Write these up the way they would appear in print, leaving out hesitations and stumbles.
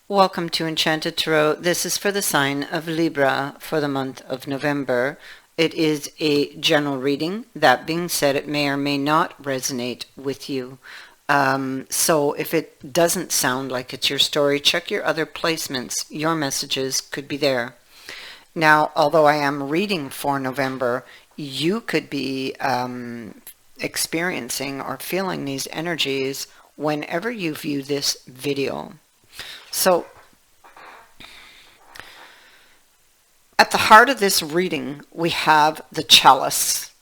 Welcome to Enchanted Tarot. This is for the sign of Libra for the month of November. It is a general reading. That being said, it may or may not resonate with you. So if it doesn't sound like it's your story, check your other placements. Your messages could be there. Now, although I am reading for November, you could be experiencing or feeling these energies whenever you view this video. So, at the heart of this reading, we have the chalice,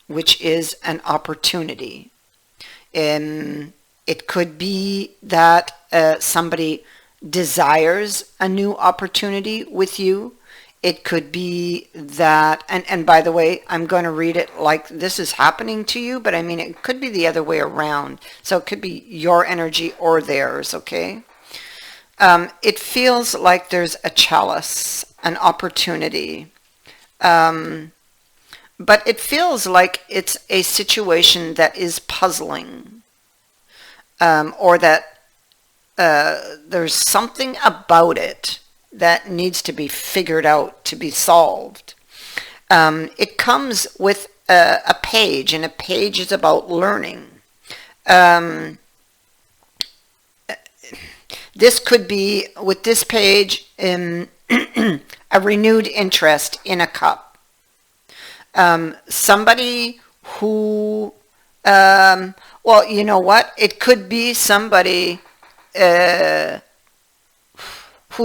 which is an opportunity. It could be that somebody desires a new opportunity with you. It could be that, and by the way, I'm going to read it like this is happening to you, but I mean, it could be the other way around. So it could be your energy or theirs, okay? It feels like there's a chalice, an opportunity. But it feels like it's a situation that is puzzling. Or that there's something about it that needs to be figured out, to be solved. It comes with a page, and a page is about learning. This could be, with this page, a renewed interest in a cup. Somebody who, well, you know what? It could be somebody who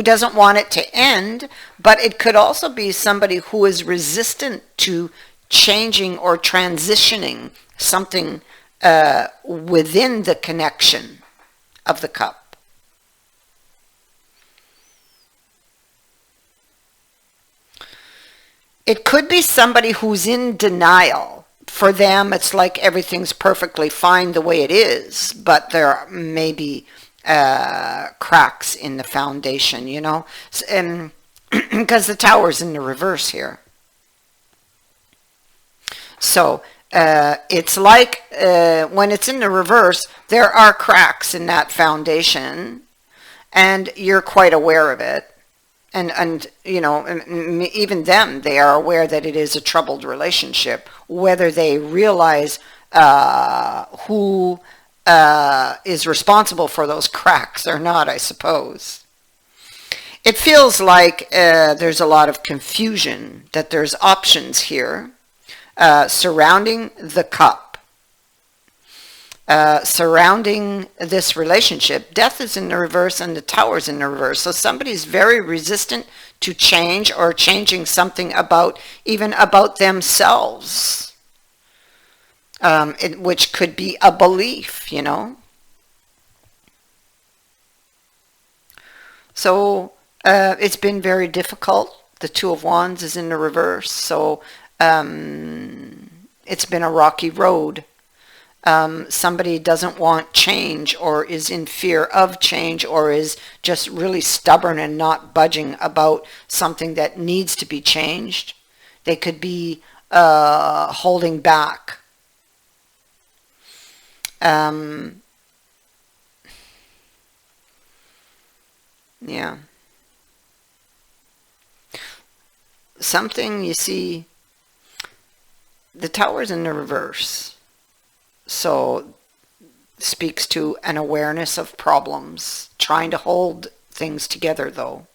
doesn't want it to end, but it could also be somebody who is resistant to changing or transitioning something within the connection of the cup. It could be somebody who's in denial. For them, it's like everything's perfectly fine the way it is, but there may be cracks in the foundation, you know, because the tower's in the reverse here. So it's like when it's in the reverse, there are cracks in that foundation, and you're quite aware of it. And you know, even them, they are aware that it is a troubled relationship. Whether they realize who is responsible for those cracks or not, I suppose. It feels like there's a lot of confusion, that there's options here surrounding the cup. Surrounding this relationship. Death is in the reverse and the tower's in the reverse. So somebody's very resistant to change or changing something even about themselves. Which could be a belief, you know. So it's been very difficult. The Two of Wands is in the reverse. So it's been a rocky road. Somebody doesn't want change, or is in fear of change, or is just really stubborn and not budging about something that needs to be changed. They could be holding back. Yeah. Something, you see, the tower's in the reverse. So speaks to an awareness of problems, trying to hold things together though.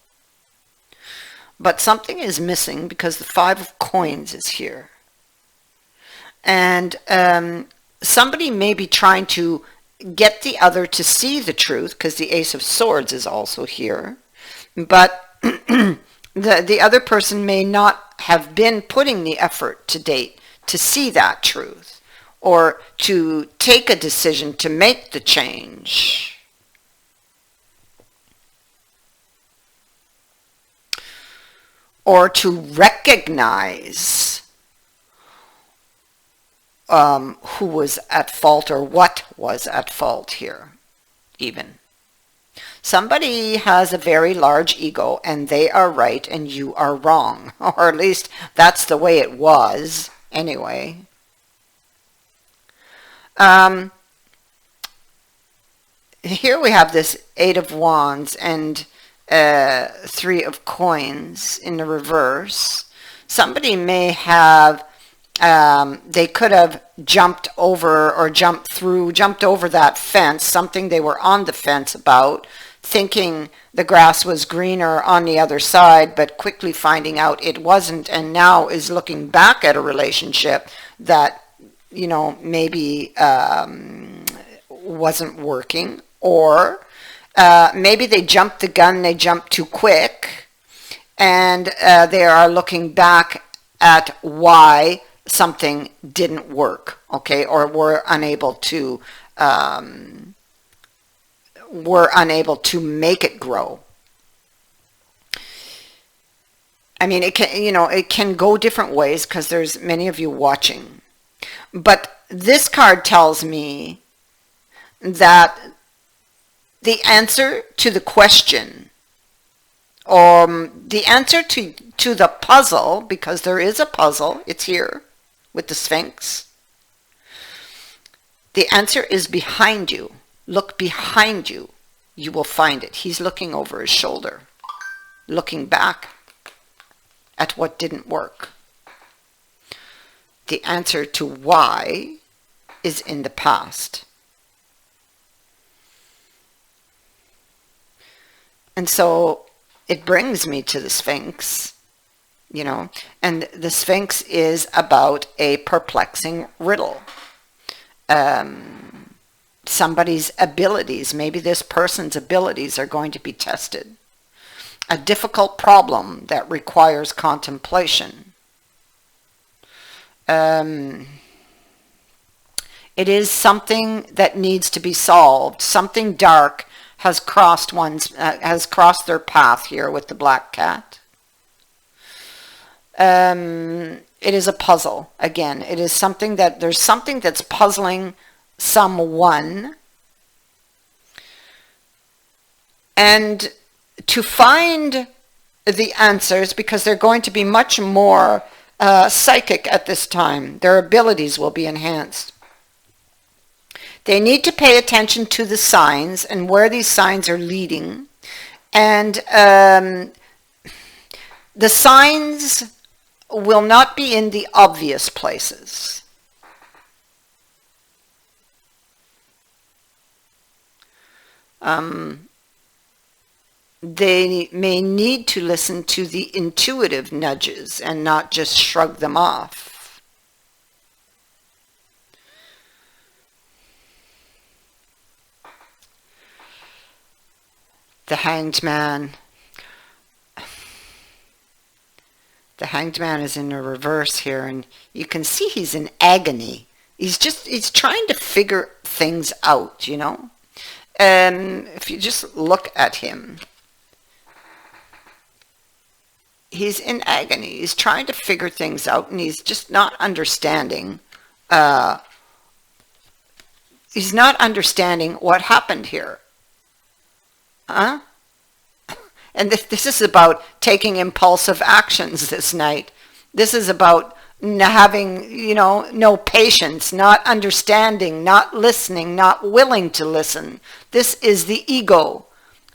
But something is missing because the Five of Coins is here. And somebody may be trying to get the other to see the truth, because the Ace of Swords is also here. But the other person may not have been putting the effort to date to see that truth, or to take a decision to make the change. Or to recognize who was at fault, or what was at fault here, even. Somebody has a very large ego, and they are right and you are wrong. Or at least that's the way it was, anyway. Here we have this Eight of Wands, and Three of Coins in the reverse. Somebody may have, they could have jumped over or jumped over that fence, something they were on the fence about, thinking the grass was greener on the other side, but quickly finding out it wasn't, and now is looking back at a relationship that, maybe wasn't working, or maybe they jumped the gun, they jumped too quick, and they are looking back at why something didn't work, okay, or were unable to make it grow. I mean, it can go different ways because there's many of you watching. But this card tells me that the answer to the question, or the answer to the puzzle, because there is a puzzle, it's here with the Sphinx. The answer is behind you. Look behind you. You will find it. He's looking over his shoulder, looking back at what didn't work. The answer to why is in the past. And so it brings me to the Sphinx, and the Sphinx is about a perplexing riddle. Somebody's abilities, maybe this person's abilities are going to be tested. A difficult problem that requires contemplation. It is something that needs to be solved. Something dark has crossed their path here with the black cat. It is a puzzle. Again, it is something there's something that's puzzling someone. And to find the answers, because they're going to be much more psychic at this time, their abilities will be enhanced. They need to pay attention to the signs and where these signs are leading. And the signs will not be in the obvious places. They may need to listen to the intuitive nudges and not just shrug them off. The Hanged Man. The Hanged Man is in the reverse here, and you can see he's in agony. He's trying to figure things out, If you just look at him, he's in agony. He's trying to figure things out, and he's just not understanding. He's not understanding what happened here. And this is about taking impulsive actions this night. This is about having, no patience, not understanding, not listening, not willing to listen. This is the ego.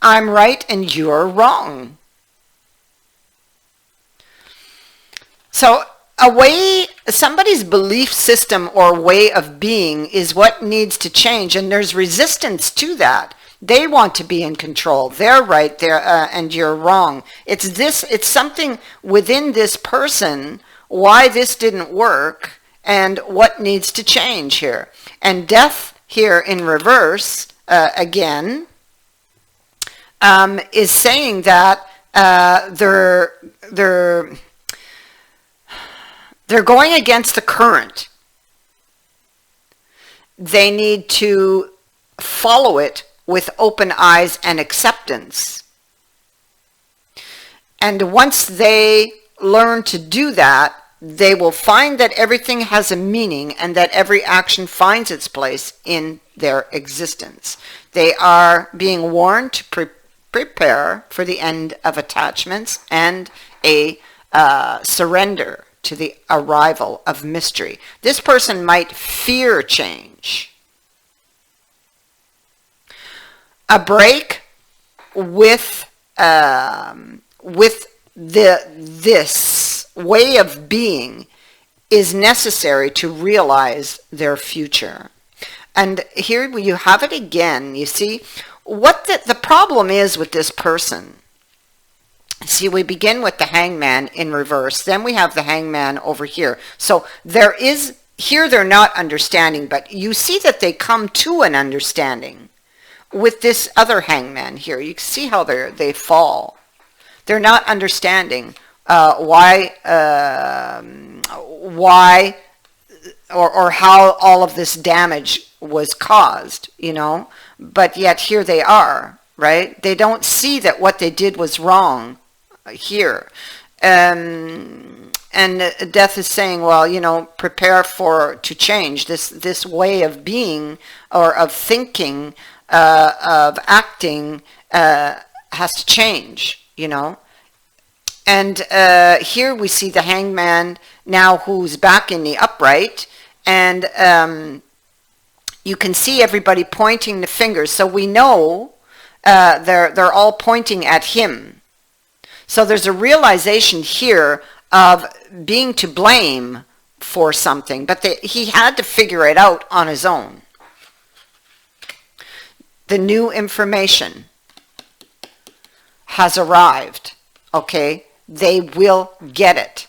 I'm right and you're wrong. So somebody's belief system or way of being is what needs to change, and there's resistance to that. They want to be in control. They're right there, and you're wrong. It's something within this person, why this didn't work, and what needs to change here. And death here in reverse, again, is saying that they're going against the current. They need to follow it with open eyes and acceptance. And once they learn to do that, they will find that everything has a meaning and that every action finds its place in their existence. They are being warned to prepare for the end of attachments and a surrender to the arrival of mystery. This person might fear change. A break with with this way of being is necessary to realize their future. And here you have it again. You see, what the problem is with this person. See, we begin with the hangman in reverse. Then we have the hangman over here. So there is, here they're not understanding, but you see that they come to an understanding with this other hangman here. You see how they fall. They're not understanding why or how all of this damage was caused, you know, but yet here they are, right? They don't see that what they did was wrong here. And death is saying, well, you know, prepare to change. This way of being or of thinking, of acting has to change, you know. And here we see the hangman now who's back in the upright, and you can see everybody pointing the fingers. So we know they're all pointing at him. So there's a realization here of being to blame for something, but he had to figure it out on his own. The new information has arrived, okay? They will get it.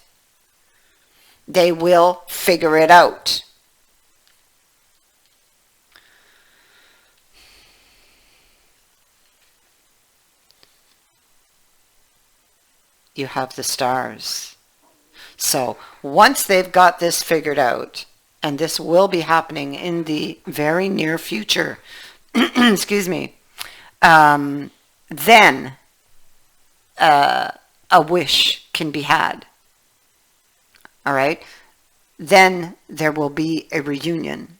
They will figure it out. You have the stars. So once they've got this figured out, and this will be happening in the very near future, excuse me, then a wish can be had. All right? Then there will be a reunion.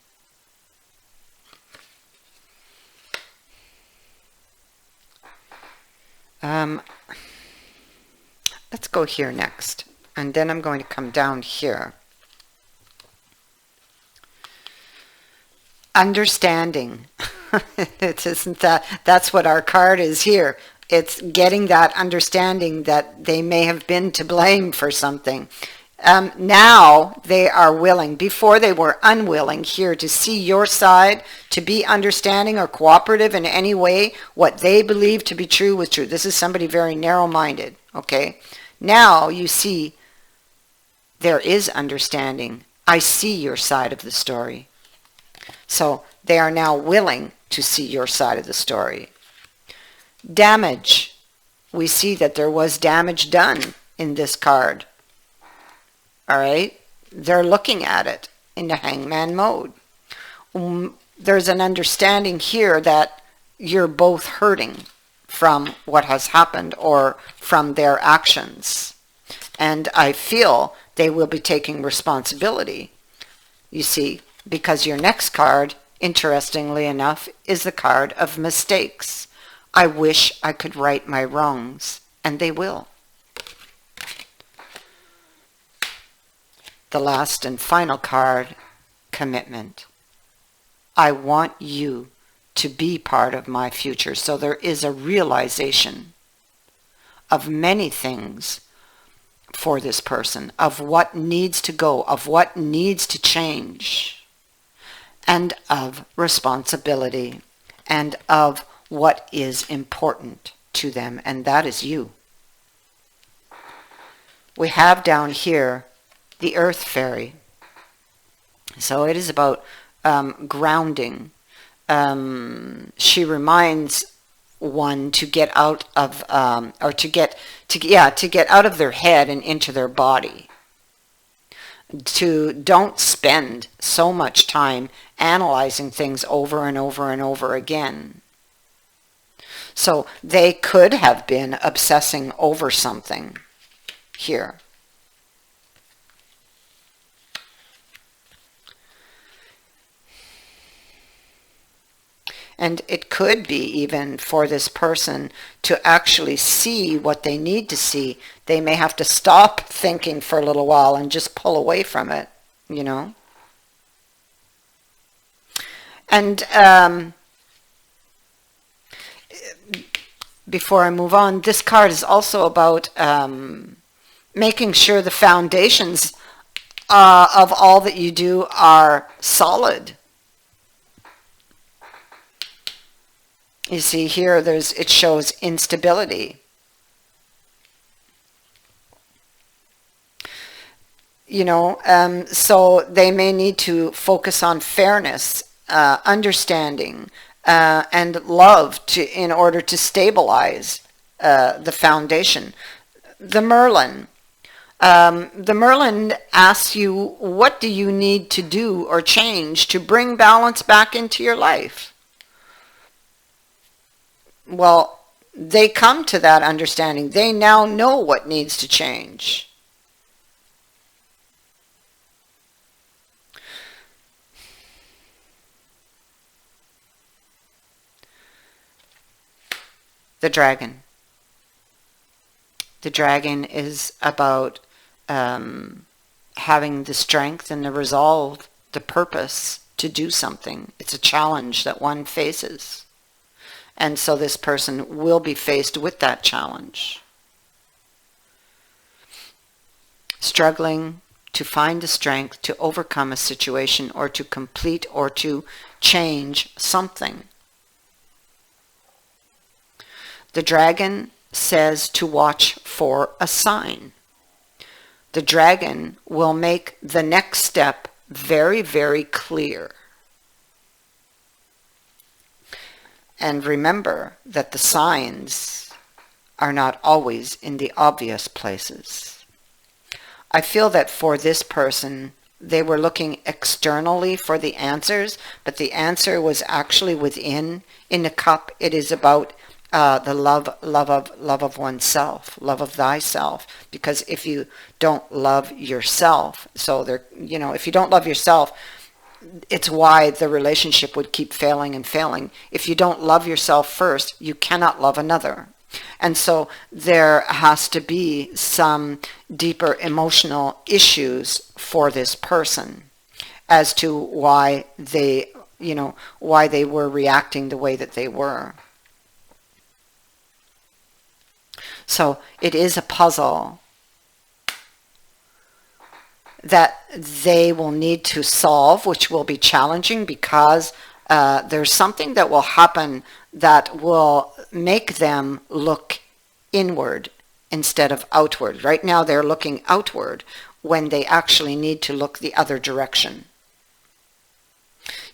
Let's go here next. And then I'm going to come down here. Understanding. It isn't that's what our card is here. It's getting that understanding that they may have been to blame for something. Now they are willing. Before they were unwilling here to see your side, to be understanding or cooperative in any way. What they believed to be true was true. This is somebody very narrow-minded, okay? Now you see there is understanding. I see your side of the story. So they are now willing to see your side of the story. Damage. We see that there was damage done in this card. All right? They're looking at it in the hangman mode. There's an understanding here that you're both hurting from what has happened or from their actions. And I feel they will be taking responsibility, you see, because your next card, interestingly enough, is the card of mistakes. I wish I could right my wrongs, and they will. The last and final card, commitment. I want you to be part of my future. So there is a realization of many things for this person, of what needs to go, of what needs to change, and of responsibility, and of what is important to them, and that is you. We have down here the Earth Fairy. So it is about grounding. She reminds one to get out of, or to get out of their head and into their body. Don't spend so much time analyzing things over and over and over again. So they could have been obsessing over something here. And it could be even for this person to actually see what they need to see. They may have to stop thinking for a little while and just pull away from it, you know. And before I move on, this card is also about making sure the foundations of all that you do are solid. You see here, it shows instability. So they may need to focus on fairness, understanding, and love in order to stabilize the foundation. The Merlin. The Merlin asks you, what do you need to do or change to bring balance back into your life? Well, they come to that understanding. They now know what needs to change. The Dragon. The Dragon is about having the strength and the resolve, the purpose to do something. It's a challenge that one faces. And so this person will be faced with that challenge. Struggling to find the strength to overcome a situation or to complete or to change something. The Dragon says to watch for a sign. The Dragon will make the next step very, very clear. And remember that the signs are not always in the obvious places. I feel that for this person, they were looking externally for the answers, but the answer was actually within. In the cup, it is about the love of oneself, love of thyself. Because if you don't love yourself, if you don't love yourself, it's why the relationship would keep failing and failing. If you don't love yourself first, you cannot love another. And so there has to be some deeper emotional issues for this person as to why they were reacting the way that they were. So it is a puzzle that they will need to solve, which will be challenging because there's something that will happen that will make them look inward instead of outward. Right now they're looking outward when they actually need to look the other direction.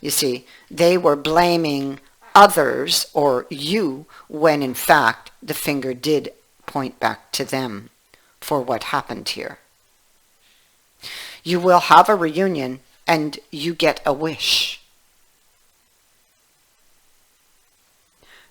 You see, they were blaming others or you when in fact the finger did point back to them for what happened here. You will have a reunion and you get a wish.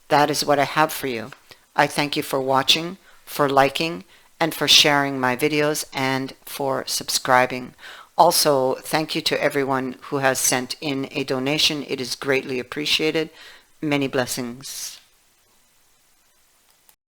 That is what I have for you. I thank you for watching, for liking, and for sharing my videos and for subscribing. Also, thank you to everyone who has sent in a donation. It is greatly appreciated. Many blessings.